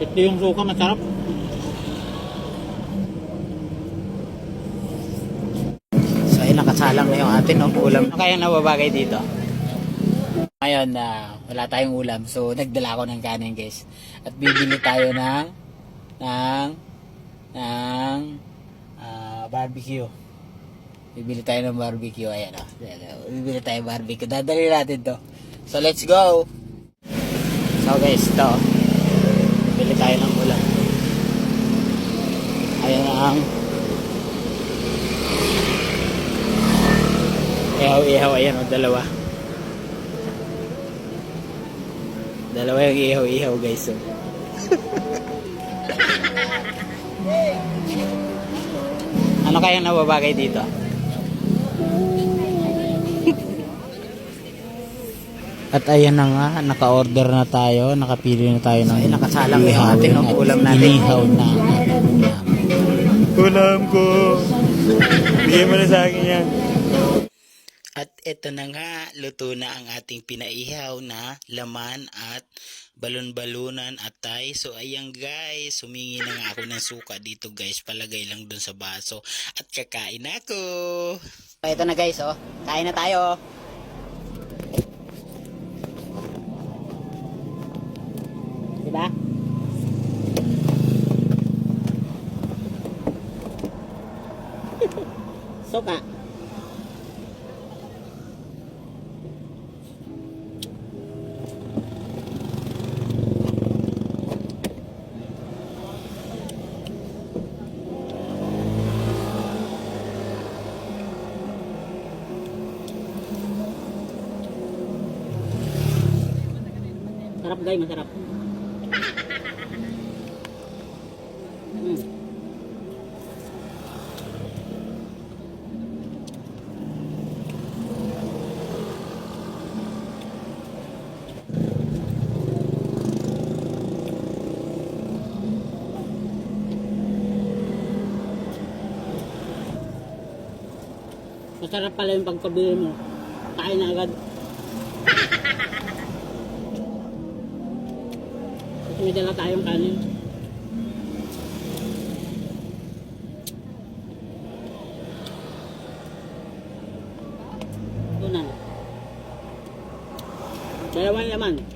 Ito yung suka, masarap. So ayun, nakasalang na yung atin, no? Ulam. Ano kayang nababagay dito? Ngayon na wala tayong ulam, so nagdala ako ng kanin, guys. At bibili tayo ng barbecue. Bibili tayo ng barbecue. Ayan, oh. Bibili tayo ng barbecue. Dadali natin to. So let's go. So guys, ito. Bibili tayo ng ulam. Ayan ang ihaw. Ayan, oh, dalawa. Dalawa yung ihaw, guys. So. Ano kayang nababagay dito? At ayan na nga, naka-order na tayo, nakapili na tayo ng nakasalang yung atin, no? Ulam natin. Inihaw na ang ating ulam. Ulam ko! Bigay mo na sa akin yan. At ito na nga, luto na ang ating pinaihaw na laman at balon-balunan at tay. So ayan guys, humingi na nga ako ng suka dito guys, palagay lang dun sa baso at kakain ako. So ito na guys, oh, kain na tayo. Diba? Suka. Sarap guys, masarap. Masarap pala yung pagkabili mo. Kain na agad. Kasi may dala tayong kanin. Ito na. Dalawang laman.